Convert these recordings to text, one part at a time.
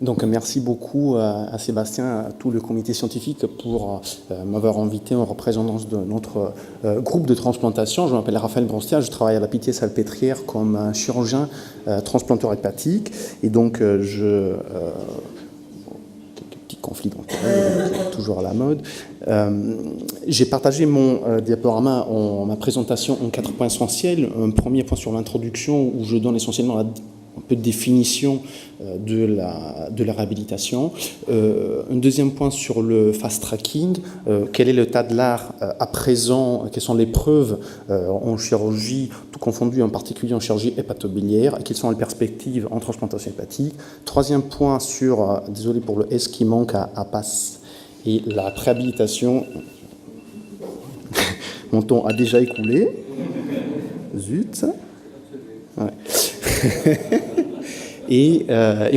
Donc merci beaucoup à Sébastien, à tout le comité scientifique pour m'avoir invité en représentation de notre groupe de transplantation. Je m'appelle Raphaël Bronstia, je travaille à la Pitié-Salpêtrière comme chirurgien transplanteur hépatique. Et donc quelques petits conflits d'intérêts, toujours à la mode. J'ai partagé mon diaporama, ma présentation en 4 points essentiels. Un premier point sur l'introduction où je donne essentiellement un peu de définition de la réhabilitation. Un deuxième point sur le fast-tracking, quel est l'état de l'art à présent, quelles sont les preuves en chirurgie, tout confondu en particulier en chirurgie hépatobiliaire, et quelles sont les perspectives en transplantation hépatique. Troisième point sur, désolé pour le S qui manque à PASS, et la réhabilitation. Mon temps a déjà écoulé. Zut. Ouais. Et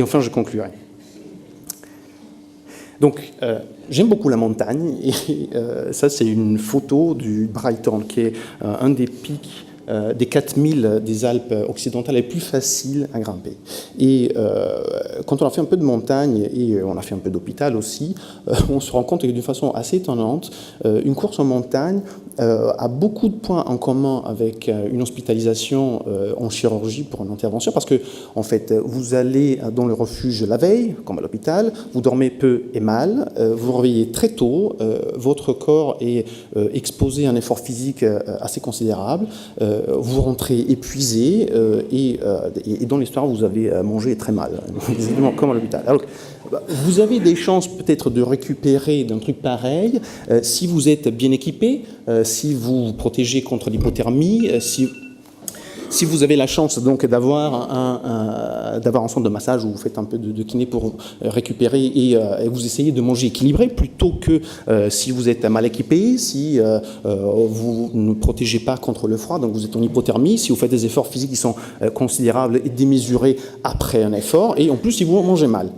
enfin, je conclurai. Donc, j'aime beaucoup la montagne, et ça, c'est une photo du Brighton, qui est un des pics des 4000 des Alpes occidentales les plus faciles à grimper. Et quand on a fait un peu de montagne, et on a fait un peu d'hôpital aussi, on se rend compte que d'une façon assez étonnante, une course en montagne a beaucoup de points en commun avec une hospitalisation en chirurgie pour une intervention, parce que en fait, vous allez dans le refuge la veille, comme à l'hôpital, vous dormez peu et mal, vous vous réveillez très tôt, votre corps est exposé à un effort physique assez considérable, vous rentrez épuisé et dans l'histoire, vous avez mangé très mal, exactement comme à l'hôpital. Alors, vous avez des chances peut-être de récupérer d'un truc pareil si vous êtes bien équipé, si vous vous protégez contre l'hypothermie, si vous avez la chance donc d'avoir un centre de massage où vous faites un peu de kiné pour récupérer et vous essayez de manger équilibré plutôt que si vous êtes mal équipé, si vous ne protégez pas contre le froid, donc vous êtes en hypothermie, si vous faites des efforts physiques qui sont considérables et démesurés après un effort, et en plus si vous mangez mal.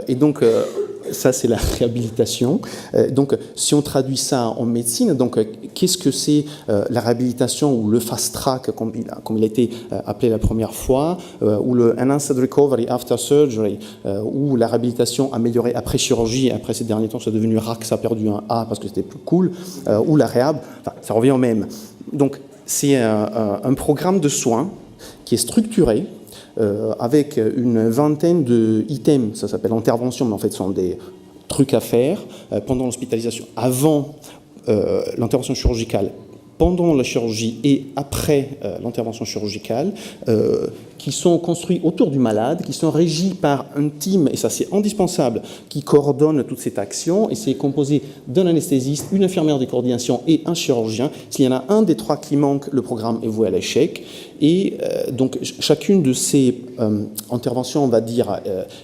Et donc, ça, c'est la réhabilitation. Donc, si on traduit ça en médecine, donc, qu'est-ce que c'est la réhabilitation ou le fast-track, comme il a été appelé la première fois, ou le Enhanced Recovery After Surgery, ou la réhabilitation améliorée après chirurgie, après ces derniers temps, c'est devenu RAC, ça a perdu un A parce que c'était plus cool, ou la réhab, enfin, ça revient au même. Donc, c'est un programme de soins qui est structuré, avec une vingtaine de items, ça s'appelle intervention, mais en fait ce sont des trucs à faire pendant l'hospitalisation, avant l'intervention chirurgicale, pendant la chirurgie et après l'intervention chirurgicale, qui sont construits autour du malade, qui sont régis par un team, et ça c'est indispensable, qui coordonne toute cette action, et c'est composé d'un anesthésiste, une infirmière de coordination et un chirurgien. S'il y en a un des trois qui manque, le programme est voué à l'échec. Et donc chacune de ces interventions, on va dire,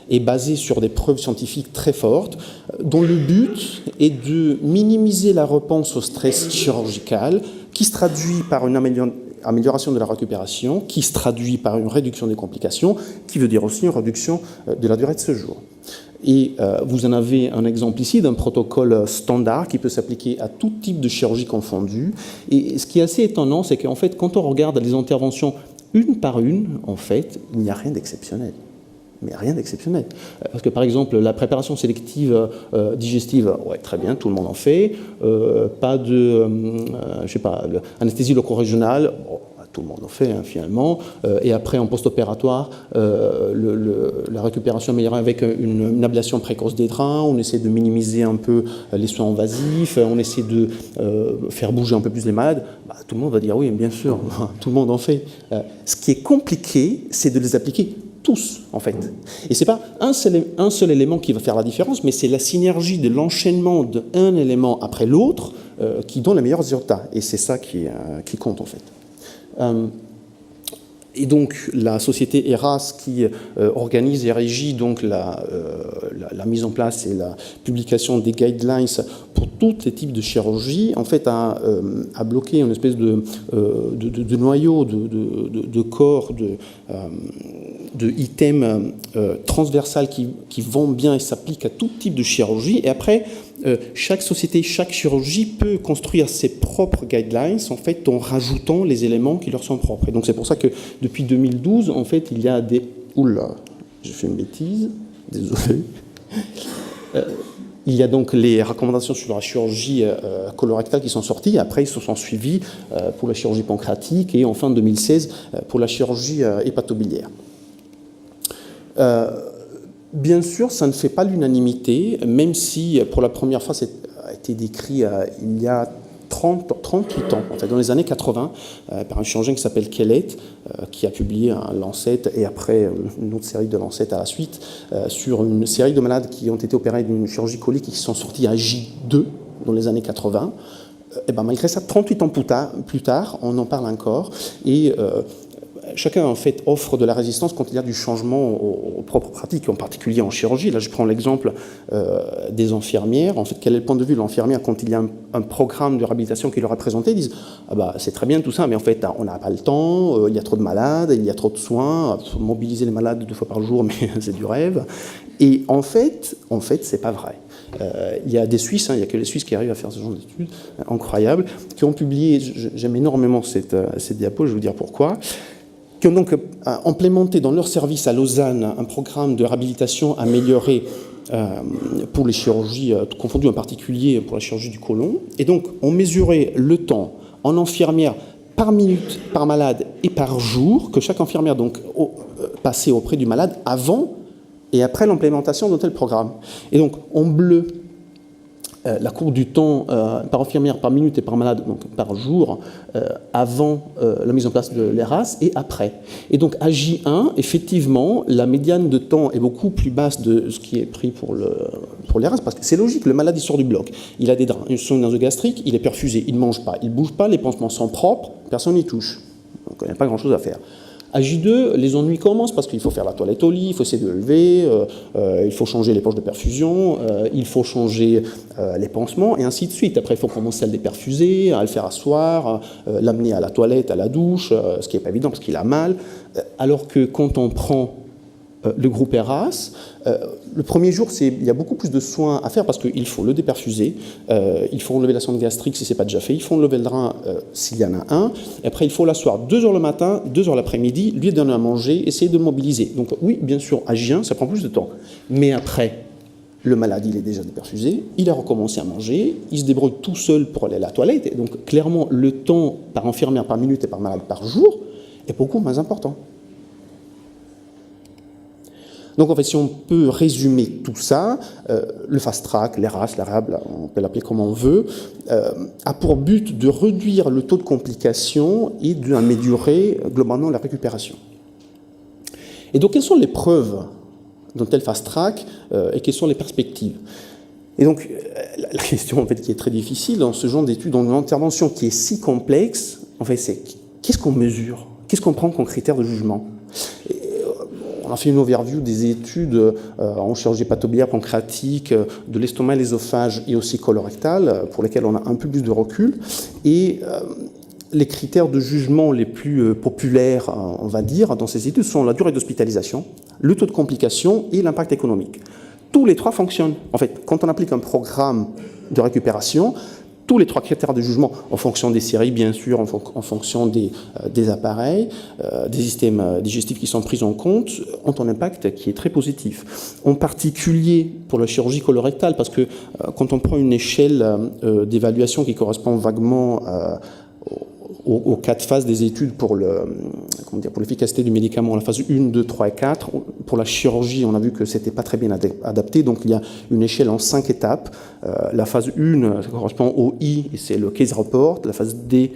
est basée sur des preuves scientifiques très fortes, dont le but est de minimiser la réponse au stress chirurgical, qui se traduit par une amélioration de la récupération, qui se traduit par une réduction des complications, qui veut dire aussi une réduction de la durée de séjour. Et vous en avez un exemple ici d'un protocole standard qui peut s'appliquer à tout type de chirurgie confondue. Et ce qui est assez étonnant, c'est qu'en fait, quand on regarde les interventions une par une, en fait, il n'y a rien d'exceptionnel. Mais rien d'exceptionnel. Parce que, par exemple, la préparation sélective digestive, ouais, très bien, tout le monde en fait. Pas de, je sais pas, anesthésie loco-régionale, bon, tout le monde en fait, hein, finalement. Et après, en post-opératoire, la récupération améliorée avec une ablation précoce des drains, on essaie de minimiser un peu les soins invasifs, on essaie de faire bouger un peu plus les malades. Bah, tout le monde va dire oui, bien sûr, tout le monde en fait. Ce qui est compliqué, c'est de les appliquer tous, en fait. Et ce n'est pas un seul élément qui va faire la différence, mais c'est la synergie de l'enchaînement d'un élément après l'autre qui donne les meilleurs résultats. Et c'est ça qui compte, en fait. Et donc, la société ERAS qui organise et régit donc la mise en place et la publication des guidelines pour tous les types de chirurgie, en fait, a bloqué une espèce de noyau, de corps, de items transversal qui vont bien et s'appliquent à tout type de chirurgie. Et après, chaque société, chaque chirurgie peut construire ses propres guidelines, en fait, en rajoutant les éléments qui leur sont propres. Et donc, c'est pour ça que depuis 2012, en fait, il y a des... Oula, j'ai fait une bêtise. Désolé. Il y a donc les recommandations sur la chirurgie colorectale qui sont sorties. Après, ils se sont suivis pour la chirurgie pancréatique et en fin 2016 pour la chirurgie hépatobiliaire. Bien sûr, ça ne fait pas l'unanimité, même si pour la première fois, ça a été décrit il y a 38 ans, en fait, dans les années 80, par un chirurgien qui s'appelle Kellett, qui a publié un Lancet et après une autre série de Lancet à la suite, sur une série de malades qui ont été opérés d'une chirurgie colique et qui sont sortis à J2 dans les années 80. Et ben, malgré ça, 38 ans plus tard, on en parle encore. Et chacun, en fait, offre de la résistance quand il y a du changement aux propres pratiques, en particulier en chirurgie. Là, je prends l'exemple des infirmières. En fait, quel est le point de vue de l'infirmière quand il y a un programme de réhabilitation qui leur est présenté? Ils disent « Ah bah, c'est très bien tout ça, mais en fait, on n'a pas le temps, il y a trop de malades, il y a trop de soins, faut mobiliser les malades 2 fois par jour, mais c'est du rêve. » Et en fait, c'est pas vrai. Il y a des Suisses, il n'y a que les Suisses qui arrivent à faire ce genre d'études incroyables, qui ont publié, j'aime énormément cette diapo, je vais vous dire pourquoi, qui ont donc implémenté dans leur service à Lausanne un programme de réhabilitation amélioré pour les chirurgies confondues, en particulier pour la chirurgie du côlon. Et donc, on mesurait le temps en infirmière par minute, par malade et par jour que chaque infirmière donc passait auprès du malade avant et après l'implémentation d'un tel programme. Et donc, en bleu, la courbe du temps par infirmière, par minute et par malade, donc par jour, avant la mise en place de l'ERAS et après. Et donc à J1, effectivement, la médiane de temps est beaucoup plus basse de ce qui est pris pour l'ERAS, parce que c'est logique, le malade il sort du bloc, il a des drains, une sonde nasogastrique, il est perfusé, il ne mange pas, il ne bouge pas, les pansements sont propres, personne n'y touche. Donc il n'y a pas grand-chose à faire. À J2, les ennuis commencent parce qu'il faut faire la toilette au lit, il faut essayer de le lever, il faut changer les poches de perfusion, il faut changer les pansements, et ainsi de suite. Après, il faut commencer à le déperfuser, à le faire asseoir, l'amener à la toilette, à la douche, ce qui n'est pas évident parce qu'il a mal. Alors que quand on prend le groupe ERAS, le premier jour, il y a beaucoup plus de soins à faire parce qu'il faut le déperfuser, il faut enlever la sonde gastrique si ce n'est pas déjà fait, il faut enlever le drain s'il y en a un, et après il faut l'asseoir 2 heures le matin, 2 heures l'après-midi, lui donner à manger, essayer de le mobiliser. Donc oui, bien sûr, à J1, ça prend plus de temps. Mais après, le malade, il est déjà déperfusé, il a recommencé à manger, il se débrouille tout seul pour aller à la toilette, et donc clairement, le temps par infirmière par minute et par malade par jour est beaucoup moins important. Donc en fait, si on peut résumer tout ça, le fast track, l'ERAS, l'ARAB, on peut l'appeler comme on veut, a pour but de réduire le taux de complications et d'améliorer globalement la récupération. Et donc quelles sont les preuves d'un tel fast track et quelles sont les perspectives? Et donc la question en fait, qui est très difficile dans ce genre d'études, dans une intervention qui est si complexe, en fait, c'est qu'est-ce qu'on mesure? Qu'est-ce qu'on prend comme critère de jugement? On a fait une overview des études en chirurgie hépatobiliaire, pancréatique, de l'estomac, l'œsophage et aussi colorectal, pour lesquelles on a un peu plus de recul. Et les critères de jugement les plus populaires, on va dire, dans ces études sont la durée d'hospitalisation, le taux de complication et l'impact économique. Tous les 3 fonctionnent. En fait, quand on applique un programme de récupération, tous les 3 critères de jugement, en fonction des séries, bien sûr, en fonction des appareils, des systèmes digestifs qui sont pris en compte, ont un impact qui est très positif. En particulier pour la chirurgie colorectale, parce que quand on prend une échelle d'évaluation qui correspond vaguement aux 4 phases des études pour l'efficacité du médicament, la phase 1, 2, 3 et 4. Pour la chirurgie, on a vu que ce n'était pas très bien adapté, donc il y a une échelle en 5 étapes. La phase 1, ça correspond au I, et c'est le case report. La phase D,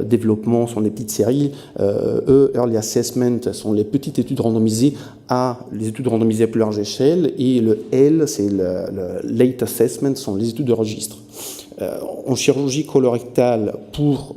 développement, sont les petites séries. E, early assessment, sont les petites études randomisées. A, les études randomisées à plus large échelle. Et le L, c'est le late assessment, sont les études de registre. En chirurgie colorectale pour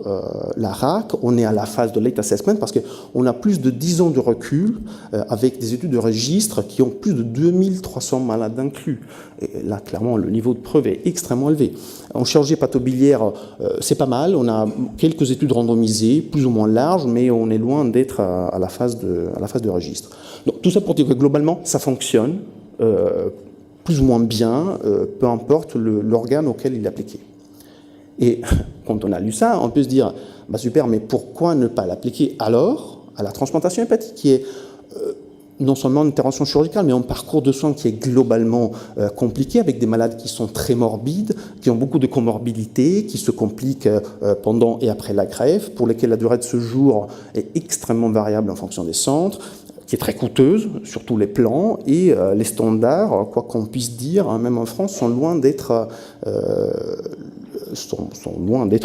la RAC, on est à la phase de late assessment parce qu'on a plus de 10 ans de recul avec des études de registre qui ont plus de 2300 malades inclus. Et là, clairement, le niveau de preuve est extrêmement élevé. En chirurgie hépatobiliaire, c'est pas mal. On a quelques études randomisées, plus ou moins larges, mais on est loin d'être à la phase de registre. Donc, tout ça pour dire que globalement, ça fonctionne plus ou moins bien, peu importe l'organe auquel il est appliqué. Et quand on a lu ça, on peut se dire, bah super, mais pourquoi ne pas l'appliquer alors à la transplantation hépatique, qui est non seulement une intervention chirurgicale, mais un parcours de soins qui est globalement compliqué, avec des malades qui sont très morbides, qui ont beaucoup de comorbidités, qui se compliquent pendant et après la greffe, pour lesquels la durée de séjour est extrêmement variable en fonction des centres, qui est très coûteuse sur tous les plans, et les standards, quoi qu'on puisse dire, hein, même en France, sont loin d'être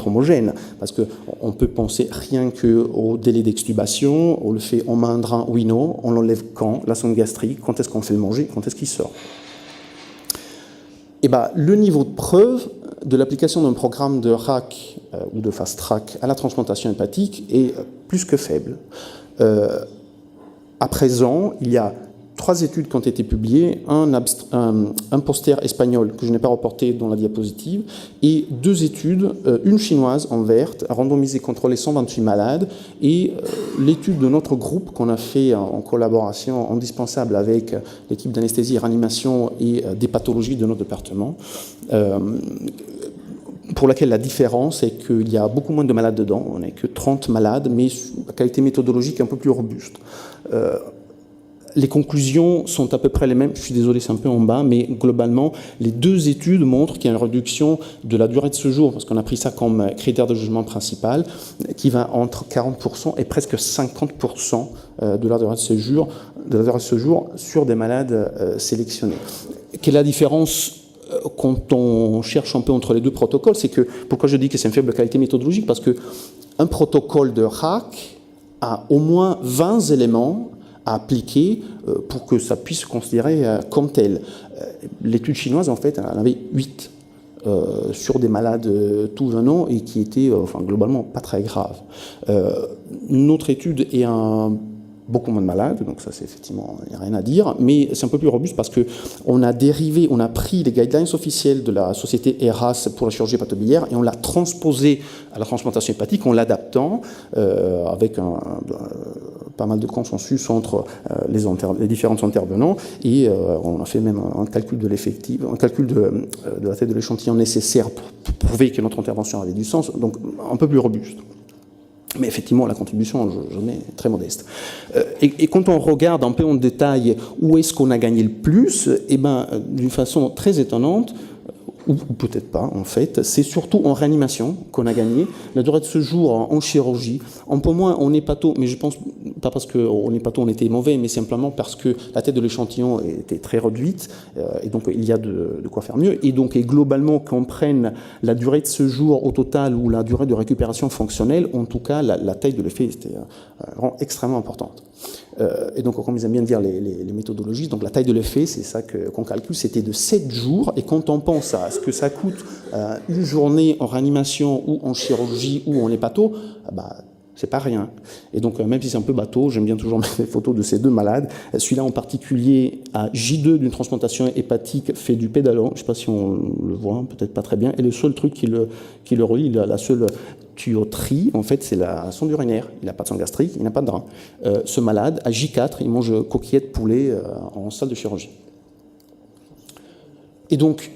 homogènes, parce qu'on peut penser rien qu'au délai d'extubation, on le fait en main drain, oui, non, on l'enlève quand, la sonde gastrique, quand est-ce qu'on fait le manger, quand est-ce qu'il sort. Et ben, le niveau de preuve de l'application d'un programme de RAC ou de fast track à la transplantation hépatique est plus que faible. À présent, il y a 3 études qui ont été publiées, un poster espagnol que je n'ai pas reporté dans la diapositive, et 2 études, une chinoise en verte, randomisée, contrôlée 128 malades, et l'étude de notre groupe qu'on a fait en collaboration indispensable avec l'équipe d'anesthésie et réanimation et des pathologies de notre département, pour laquelle la différence est qu'il y a beaucoup moins de malades dedans, on n'est que 30 malades, mais la qualité méthodologique est un peu plus robuste. Les conclusions sont à peu près les mêmes, je suis désolé, c'est un peu en bas, mais globalement, les 2 études montrent qu'il y a une réduction de la durée de séjour, parce qu'on a pris ça comme critère de jugement principal, qui va entre 40% et presque 50% de la durée de séjour sur des malades sélectionnés. Quelle est la différence quand on cherche un peu entre les 2 protocoles? C'est que, pourquoi je dis que c'est une faible qualité méthodologique? Parce qu'un protocole de RAC a au moins 20 éléments à appliquer pour que ça puisse se considérer comme tel. L'étude chinoise, en fait, elle en avait 8 sur des malades tout venant et qui étaient globalement pas très graves. Notre étude est beaucoup moins de malades, donc ça c'est effectivement, il n'y a rien à dire, mais c'est un peu plus robuste parce qu'on a pris les guidelines officielles de la société ERAS pour la chirurgie hépatobiliaire et on l'a transposé à la transplantation hépatique en l'adaptant avec pas mal de consensus entre les différents intervenants, et on a fait même un calcul de l'effectif, un calcul de la taille de l'échantillon nécessaire pour prouver que notre intervention avait du sens, donc un peu plus robuste. Mais effectivement, la contribution, je mets très modeste. Et quand on regarde un peu en détail où est-ce qu'on a gagné le plus, eh ben, d'une façon très étonnante, ou peut-être pas en fait, c'est surtout en réanimation qu'on a gagné. La durée de séjour en chirurgie, un peu moins en hépato, mais je pense pas parce qu'en hépato on était mauvais, mais simplement parce que la tête de l'échantillon était très réduite, et donc il y a de quoi faire mieux. Et donc globalement, qu'on prenne la durée de séjour au total ou la durée de récupération fonctionnelle, en tout cas la taille de l'effet était vraiment extrêmement importante. Et donc, comme ils aiment bien dire les méthodologistes, donc la taille de l'effet, c'est ça qu'on calcule, c'était de 7 jours. Et quand on pense à ce que ça coûte une journée en réanimation ou en chirurgie ou en hépato, bah, c'est pas rien. Et donc, même si c'est un peu bateau, j'aime bien toujours mettre les photos de ces 2 malades. Celui-là en particulier, à J2 d'une transplantation hépatique, fait du pédalon. Je ne sais pas si on le voit, peut-être pas très bien. Et le seul truc qui le relie, la seule tuyauterie, en fait, c'est la sonde urinaire. Il n'a pas de sonde gastrique, il n'a pas de drain. Ce malade, à J4, il mange coquillettes poulet en salle de chirurgie. Et donc,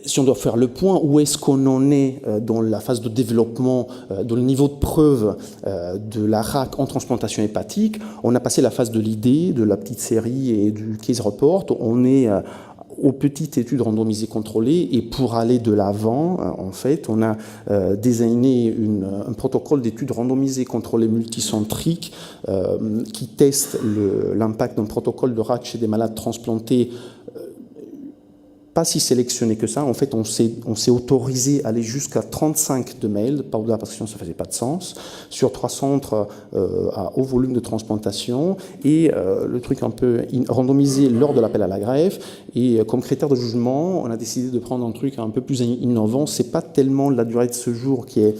si on doit faire le point, où est-ce qu'on en est dans la phase de développement, dans le niveau de preuve de la RAC en transplantation hépatique? On a passé la phase de l'idée, de la petite série et du case report. On est aux petites études randomisées contrôlées, et pour aller de l'avant, en fait, on a designé un protocole d'études randomisées contrôlées multicentriques qui teste l'impact d'un protocole de RAC chez des malades transplantés pas si sélectionné que ça. En fait, on s'est autorisé à aller jusqu'à 35 de mail, pas au-delà parce que sinon ça ne faisait pas de sens, sur 3 centres à haut volume de transplantation, et le truc un peu randomisé lors de l'appel à la greffe. Et comme critère de jugement, on a décidé de prendre un truc un peu plus innovant. C'est pas tellement la durée de séjour qui est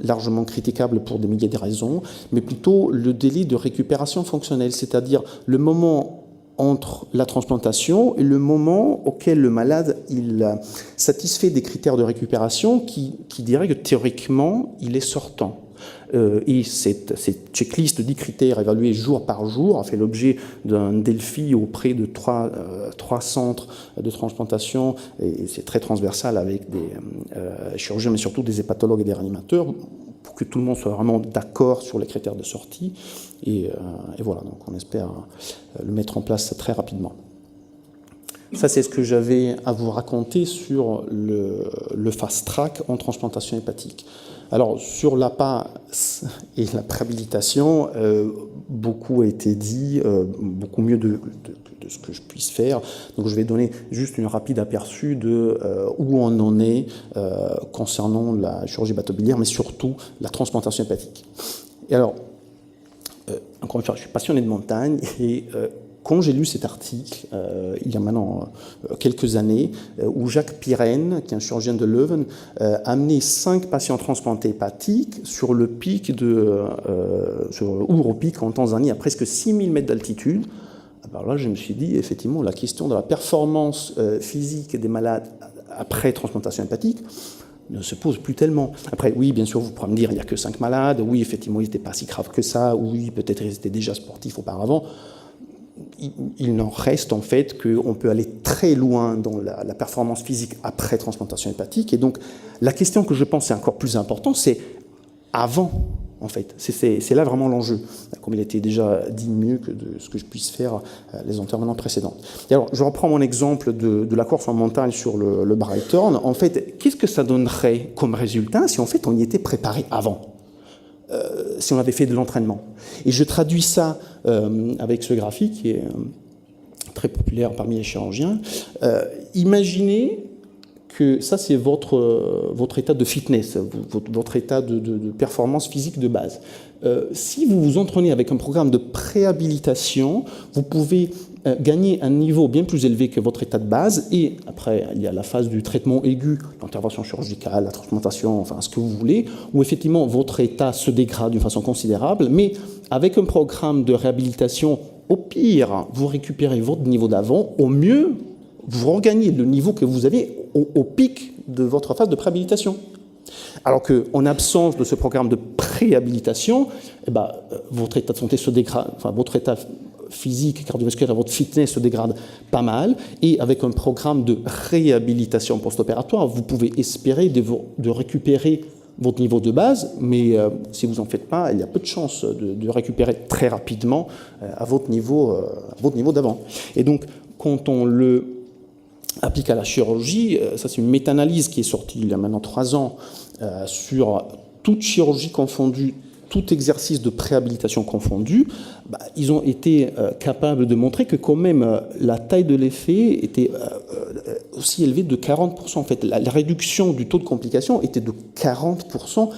largement critiquable pour des milliers de raisons, mais plutôt le délai de récupération fonctionnelle, c'est-à-dire le moment entre la transplantation et le moment auquel le malade il satisfait des critères de récupération qui dirait que théoriquement il est sortant. Et cette checklist de 10 critères évalués jour par jour a fait l'objet d'un Delphi auprès de 3 centres de transplantation, et c'est très transversal avec des chirurgiens, mais surtout des hépatologues et des réanimateurs, pour que tout le monde soit vraiment d'accord sur les critères de sortie. Et voilà, donc on espère le mettre en place très rapidement. Ça, c'est ce que j'avais à vous raconter sur le fast track en transplantation hépatique. Alors, sur l'APA et la préhabilitation, beaucoup a été dit, beaucoup mieux de ce que je puisse faire. Donc, je vais donner juste une rapide aperçu de où on en est concernant la chirurgie hépatobiliaire, mais surtout la transplantation hépatique. Et alors, encore une fois, je suis passionné de montagne et quand j'ai lu cet article, il y a maintenant quelques années, où Jacques Pirenne, qui est un chirurgien de Leuven, a amené 5 patients transplantés hépatiques sur le pic sur Ouro Peak en Tanzanie, à presque 6000 mètres d'altitude. Alors là, je me suis dit, effectivement, la question de la performance physique des malades après transplantation hépatique ne se pose plus tellement. Après, oui, bien sûr, vous pourrez me dire, il n'y a que 5 malades, oui, effectivement, ils n'étaient pas si graves que ça, oui, peut-être ils étaient déjà sportifs auparavant. Il n'en reste en fait qu'on peut aller très loin dans la performance physique après transplantation hépatique. Et donc, la question que je pense est encore plus importante, c'est avant, en fait. C'est là vraiment l'enjeu, comme il a été déjà dit mieux que de ce que je puisse faire les intervenants précédents. Et alors, je reprends mon exemple de la course en montagne sur le Brighton. En fait, qu'est-ce que ça donnerait comme résultat si en fait on y était préparé avant ? Si on avait fait de l'entraînement. Et je traduis ça avec ce graphique qui est très populaire parmi les chirurgiens. Imaginez que ça, c'est votre état de fitness, votre état de performance physique de base. Si vous vous entraînez avec un programme de préhabilitation, vous pouvez gagner un niveau bien plus élevé que votre état de base. Et après, il y a la phase du traitement aigu, l'intervention chirurgicale, la transplantation, enfin ce que vous voulez, où effectivement votre état se dégrade d'une façon considérable. Mais avec un programme de réhabilitation, au pire, vous récupérez votre niveau d'avant, au mieux, vous regagnez le niveau que vous avez au pic de votre phase de préhabilitation. Alors qu'en absence de ce programme de préhabilitation, eh ben, votre état de santé se dégrade, enfin votre état physique, cardiovasculaire, votre fitness se dégrade pas mal. Et avec un programme de réhabilitation post-opératoire, vous pouvez espérer de récupérer votre niveau de base, mais si vous n'en faites pas, il y a peu de chances de récupérer très rapidement à votre niveau d'avant. Et donc, quand on le applique à la chirurgie, ça c'est une méta-analyse qui est sortie il y a maintenant 3 ans sur toute chirurgie confondue, tout exercice de préhabilitation confondu, ils ont été capables de montrer que quand même la taille de l'effet était aussi élevée de 40%. En fait, la réduction du taux de complications était de 40%,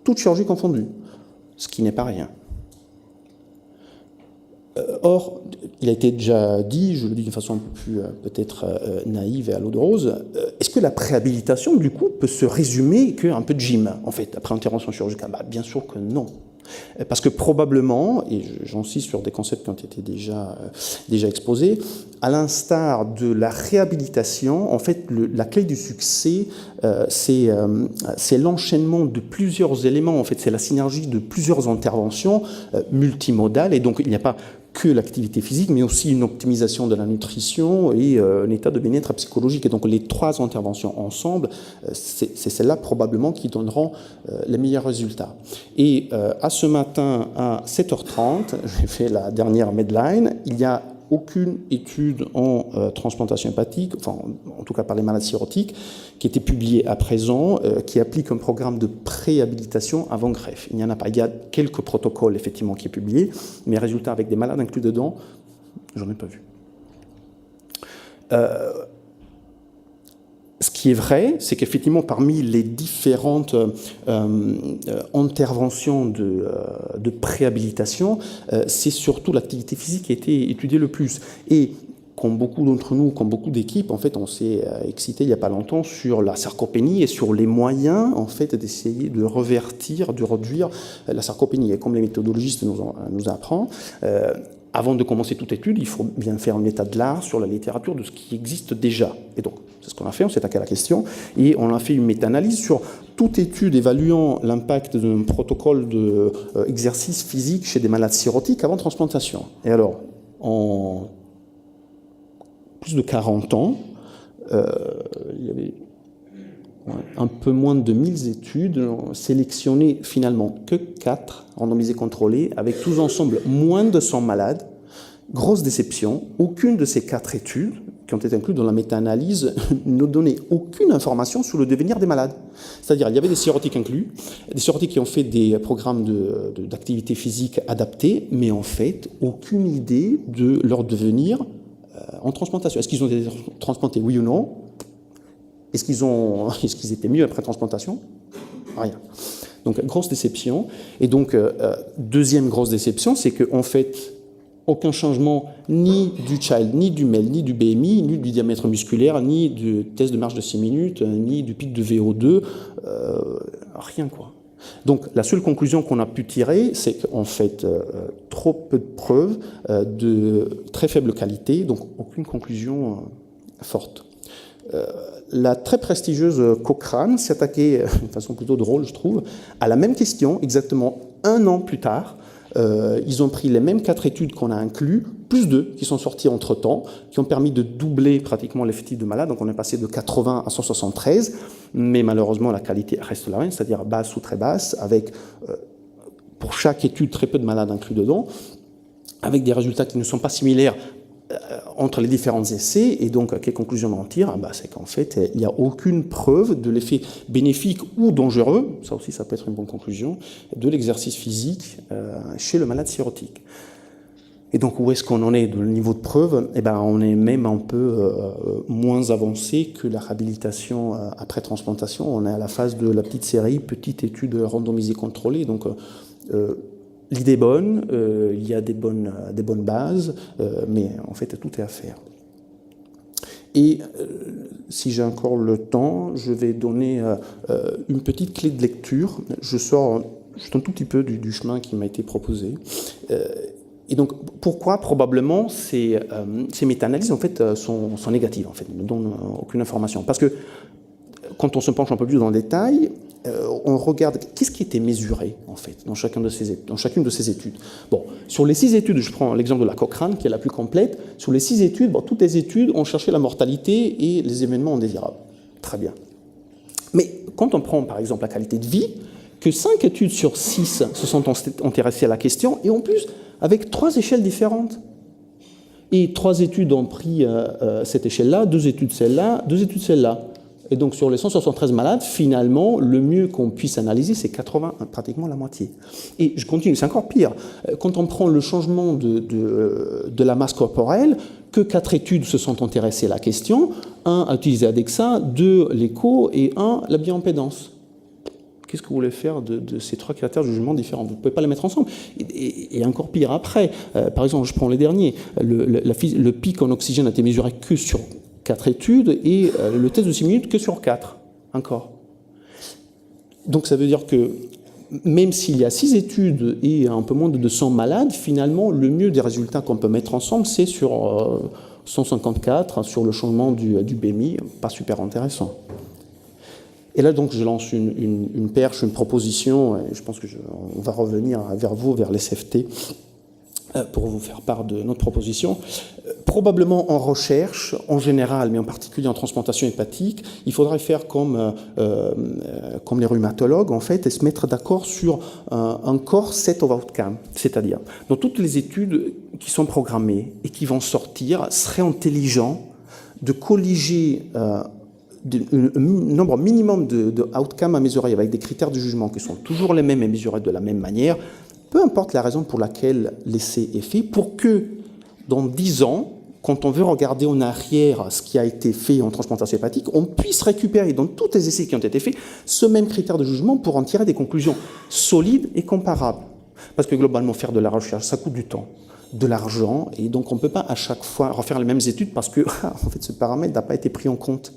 toute chirurgie confondue, ce qui n'est pas rien. Or, il a été déjà dit, je le dis d'une façon un peu plus peut-être naïve et à l'eau de rose, est-ce que la préhabilitation, du coup, peut se résumer qu'un peu de gym, en fait, après intervention chirurgicale ? Bien sûr que non. Parce que probablement, et j'insiste sur des concepts qui ont été déjà exposés, à l'instar de la réhabilitation, en fait, la clé du succès, c'est l'enchaînement de plusieurs éléments, en fait, c'est la synergie de plusieurs interventions multimodales, et donc il n'y a pas que l'activité physique, mais aussi une optimisation de la nutrition et un état de bien-être psychologique. Et donc les 3 interventions ensemble, c'est celles-là probablement qui donneront les meilleurs résultats. Et à ce matin, à 7h30, j'ai fait la dernière Medline, il n'y a aucune étude en transplantation hépatique, enfin en tout cas par les malades cirrhotiques, qui était publiée à présent, qui applique un programme de préhabilitation avant greffe. Il n'y en a pas. Il y a quelques protocoles effectivement qui est publié, mais résultats avec des malades inclus dedans, j'en ai pas vu. Ce qui est vrai, c'est qu'effectivement, parmi les différentes interventions de préhabilitation, c'est surtout l'activité physique qui a été étudiée le plus. Et comme beaucoup d'entre nous, comme beaucoup d'équipes, en fait, on s'est excité il n'y a pas longtemps sur la sarcopénie et sur les moyens, en fait, d'essayer de revertir, de réduire la sarcopénie. Et comme les méthodologistes nous apprennent, avant de commencer toute étude, il faut bien faire un état de l'art sur la littérature de ce qui existe déjà. Et donc, c'est ce qu'on a fait, on s'est attaqué à la question, et on a fait une méta-analyse sur toute étude évaluant l'impact d'un protocole d'exercice physique chez des malades cirrhotiques avant transplantation. Et alors, en plus de 40 ans, il y avait un peu moins de 1000 études, sélectionné finalement que 4 randomisées contrôlées, avec tous ensemble moins de 100 malades. Grosse déception, aucune de ces 4 études qui ont été incluses dans la méta-analyse ne donnait aucune information sur le devenir des malades. C'est-à-dire, il y avait des sérotiques inclus, des sérotiques qui ont fait des programmes d'activité physique adaptés, mais en fait, aucune idée de leur devenir en transplantation. Est-ce qu'ils ont été transplantés, oui ou non? Est-ce qu'ils étaient mieux après transplantation? Rien. Donc, grosse déception. Et donc, deuxième grosse déception, c'est qu'en fait, aucun changement ni du child, ni du MEL, ni du BMI, ni du diamètre musculaire, ni du test de marche de 6 minutes, ni du pic de VO2, rien quoi. Donc la seule conclusion qu'on a pu tirer, c'est qu'en fait, trop peu de preuves de très faible qualité, donc aucune conclusion forte. La très prestigieuse Cochrane s'est attaquée, de façon plutôt drôle je trouve, à la même question exactement 1 an plus tard. Ils ont pris les mêmes 4 études qu'on a inclus, plus 2 qui sont sorties entre-temps, qui ont permis de doubler pratiquement l'effectif de malades. Donc on est passé de 80 à 173, mais malheureusement la qualité reste la même, c'est-à-dire basse ou très basse, avec pour chaque étude très peu de malades inclus dedans, avec des résultats qui ne sont pas similaires entre les différents essais. Et donc, quelle conclusion on en tire? C'est qu'en fait, il n'y a aucune preuve de l'effet bénéfique ou dangereux, ça aussi ça peut être une bonne conclusion, de l'exercice physique chez le malade cirrhotique. Et donc, où est-ce qu'on en est de le niveau de preuve? On est même un peu moins avancé que la réhabilitation après transplantation. On est à la phase de la petite série, petite étude randomisée contrôlée. Donc, l'idée est bonne, il y a des bonnes bases, mais en fait, tout est à faire. Et si j'ai encore le temps, je vais donner une petite clé de lecture. Je sors juste un tout petit peu du chemin qui m'a été proposé. Et donc, pourquoi probablement ces méta-analyses en fait, sont négatives, en fait, ne donnent aucune information? Parce que quand on se penche un peu plus dans le détail, on regarde qu'est-ce qui était mesuré en fait dans chacune de ces études. Bon, sur les 6 études, je prends l'exemple de la Cochrane qui est la plus complète. Sur les 6 études, toutes les études ont cherché la mortalité et les événements indésirables. Très bien. Mais quand on prend par exemple la qualité de vie, que 5 études sur 6 se sont intéressées à la question, et en plus avec 3 échelles différentes. Et 3 études ont pris cette échelle-là, 2 études celle-là, 2 études celle-là. Et donc, sur les 173 malades, finalement, le mieux qu'on puisse analyser, c'est 80, pratiquement la moitié. Et je continue, c'est encore pire. Quand on prend le changement de la masse corporelle, que 4 études se sont intéressées à la question, 1 a utilisé ADEXA, 2 l'écho et 1 la bioimpédance. Qu'est-ce que vous voulez faire de ces 3 critères de jugement différents? Vous ne pouvez pas les mettre ensemble. Et encore pire après. Par exemple, je prends les derniers. Le pic en oxygène a été mesuré que sur 4 études et le test de 6 minutes que sur 4, encore. Donc ça veut dire que même s'il y a 6 études et un peu moins de 200 malades, finalement, le mieux des résultats qu'on peut mettre ensemble, c'est sur 154, sur le changement du BMI, pas super intéressant. Et là, donc, je lance une perche, une proposition, et je pense qu'on va revenir vers vous, vers les CFT, pour vous faire part de notre proposition. Probablement en recherche, en général, mais en particulier en transplantation hépatique, il faudrait faire comme les rhumatologues, en fait, et se mettre d'accord sur un core set of outcomes. C'est-à-dire, dans toutes les études qui sont programmées et qui vont sortir, serait intelligent de colliger un nombre minimum de outcomes à mesurer avec des critères de jugement qui sont toujours les mêmes et mesurés de la même manière, peu importe la raison pour laquelle l'essai est fait, pour que dans 10 ans, quand on veut regarder en arrière ce qui a été fait en transplantation hépatique, on puisse récupérer dans tous les essais qui ont été faits ce même critère de jugement pour en tirer des conclusions solides et comparables. Parce que globalement, faire de la recherche, ça coûte du temps, de l'argent, et donc on ne peut pas à chaque fois refaire les mêmes études parce que en fait, ce paramètre n'a pas été pris en compte.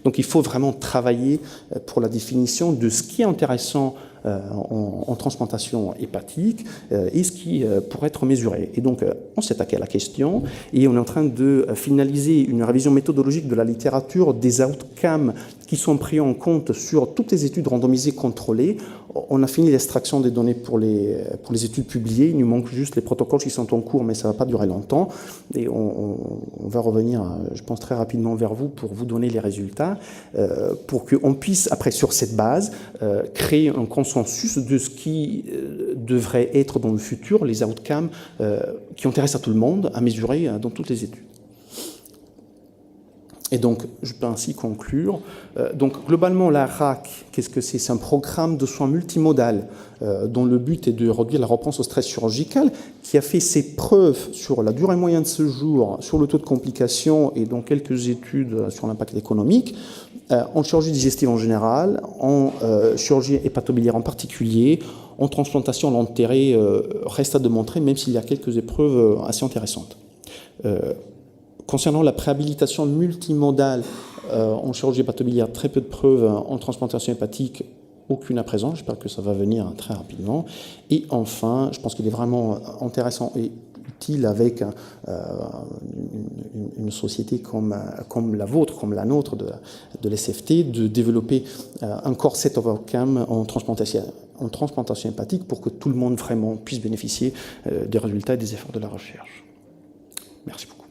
Donc il faut vraiment travailler pour la définition de ce qui est intéressant en transplantation hépatique et ce qui pourrait être mesuré. Et donc on s'est attaqué à la question et on est en train de finaliser une révision méthodologique de la littérature des outcomes qui sont pris en compte sur toutes les études randomisées contrôlées. On a fini l'extraction des données pour les études publiées. Il nous manque juste les protocoles qui sont en cours, mais ça ne va pas durer longtemps. Et on va revenir, je pense, très rapidement vers vous pour vous donner les résultats, pour qu'on puisse, après, sur cette base, créer un consensus de ce qui devrait être dans le futur, les outcomes qui intéressent à tout le monde, à mesurer dans toutes les études. Et donc, je peux ainsi conclure. Donc, globalement, la RAC, qu'est-ce que c'est? C'est un programme de soins multimodal dont le but est de réduire la réponse au stress chirurgical, qui a fait ses preuves sur la durée moyenne de séjour, sur le taux de complications et dans quelques études sur l'impact économique, en chirurgie digestive en général, en chirurgie hépatobiliaire en particulier, en transplantation l'enterré reste à démontrer, même s'il y a quelques épreuves assez intéressantes. Concernant la préhabilitation multimodale en chirurgie hépatobiliaire, très peu de preuves. En transplantation hépatique, aucune à présent. J'espère que ça va venir très rapidement. Et enfin, je pense qu'il est vraiment intéressant et utile avec une société comme la vôtre, comme la nôtre de l'SFT, de développer un core set of outcomes en transplantation hépatique pour que tout le monde vraiment puisse bénéficier des résultats et des efforts de la recherche. Merci beaucoup.